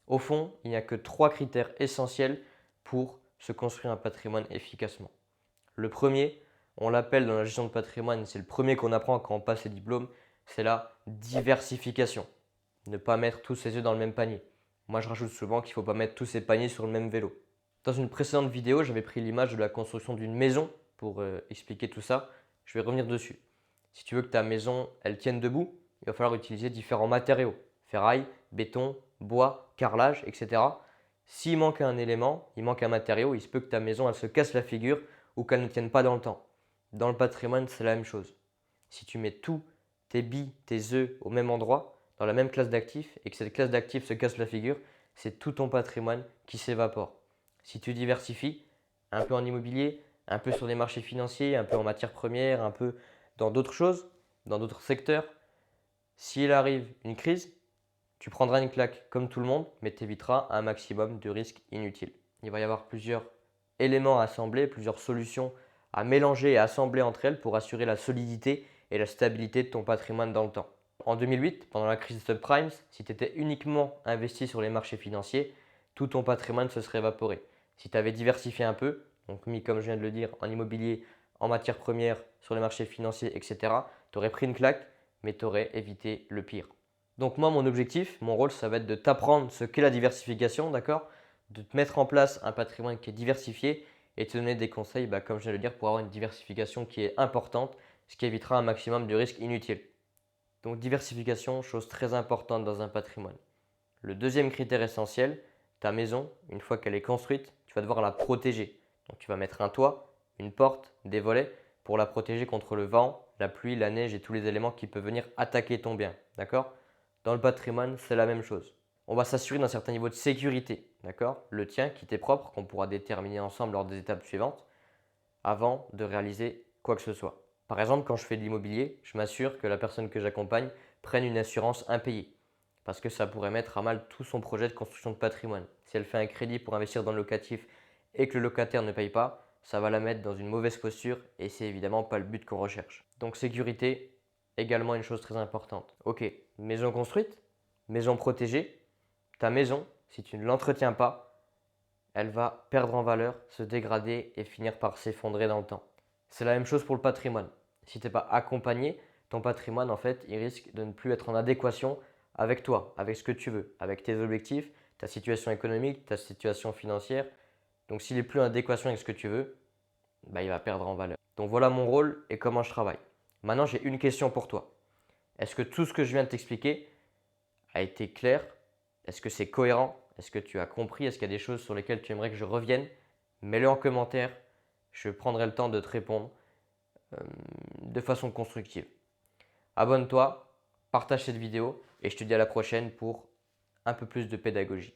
Au fond, il n'y a que 3 critères essentiels pour se construire un patrimoine efficacement. Le premier, on l'appelle dans la gestion de patrimoine, c'est le premier qu'on apprend quand on passe les diplômes, c'est la diversification. Ne pas mettre tous ses œufs dans le même panier. Moi, je rajoute souvent qu'il ne faut pas mettre tous ses paniers sur le même vélo. Dans une précédente vidéo, j'avais pris l'image de la construction d'une maison pour expliquer tout ça. Je vais revenir dessus. Si tu veux que ta maison elle tienne debout, il va falloir utiliser différents matériaux. Ferraille, béton, bois, carrelage, etc. S'il manque un élément, il manque un matériau, il se peut que ta maison elle se casse la figure ou qu'elle ne tienne pas dans le temps. Dans le patrimoine, c'est la même chose. Si tu mets tous tes billes, tes œufs au même endroit, dans la même classe d'actifs, et que cette classe d'actifs se casse la figure, c'est tout ton patrimoine qui s'évapore. Si tu diversifies, un peu en immobilier, un peu sur les marchés financiers, un peu en matières premières, un peu dans d'autres choses, dans d'autres secteurs, s'il arrive une crise, tu prendras une claque comme tout le monde, mais tu éviteras un maximum de risques inutiles. Il va y avoir plusieurs éléments à assembler, plusieurs solutions à mélanger et assembler entre elles pour assurer la solidité et la stabilité de ton patrimoine dans le temps. En 2008, pendant la crise des subprimes, si tu étais uniquement investi sur les marchés financiers, tout ton patrimoine se serait évaporé. Si tu avais diversifié un peu, donc mis comme je viens de le dire en immobilier, en matières premières, sur les marchés financiers, etc., tu aurais pris une claque, mais tu aurais évité le pire. Donc moi, mon objectif, mon rôle, ça va être de t'apprendre ce qu'est la diversification, d'accord? De te mettre en place un patrimoine qui est diversifié et te donner des conseils, comme je viens de le dire, pour avoir une diversification qui est importante, ce qui évitera un maximum de risques inutiles. Donc diversification, chose très importante dans un patrimoine. Le deuxième critère essentiel, ta maison, une fois qu'elle est construite, tu vas devoir la protéger. Donc tu vas mettre un toit, une porte, des volets pour la protéger contre le vent, la pluie, la neige et tous les éléments qui peuvent venir attaquer ton bien. D'accord? Dans le patrimoine, c'est la même chose. On va s'assurer d'un certain niveau de sécurité. D'accord? Le tien qui t'est propre, qu'on pourra déterminer ensemble lors des étapes suivantes, avant de réaliser quoi que ce soit. Par exemple, quand je fais de l'immobilier, je m'assure que la personne que j'accompagne prenne une assurance impayée parce que ça pourrait mettre à mal tout son projet de construction de patrimoine. Si elle fait un crédit pour investir dans le locatif et que le locataire ne paye pas, ça va la mettre dans une mauvaise posture et c'est évidemment pas le but qu'on recherche. Donc sécurité, également une chose très importante. Ok, maison construite, maison protégée, ta maison, si tu ne l'entretiens pas, elle va perdre en valeur, se dégrader et finir par s'effondrer dans le temps. C'est la même chose pour le patrimoine. Si tu n'es pas accompagné, ton patrimoine, en fait, il risque de ne plus être en adéquation avec toi, avec ce que tu veux, avec tes objectifs, ta situation économique, ta situation financière. Donc s'il n'est plus en adéquation avec ce que tu veux, il va perdre en valeur. Donc voilà mon rôle et comment je travaille. Maintenant, j'ai une question pour toi. Est-ce que tout ce que je viens de t'expliquer a été clair? Est-ce que c'est cohérent? Est-ce que tu as compris? Est-ce qu'il y a des choses sur lesquelles tu aimerais que je revienne? Mets-le en commentaire. Je prendrai le temps de te répondre euh, de façon constructive. Abonne-toi, partage cette vidéo et je te dis à la prochaine pour un peu plus de pédagogie.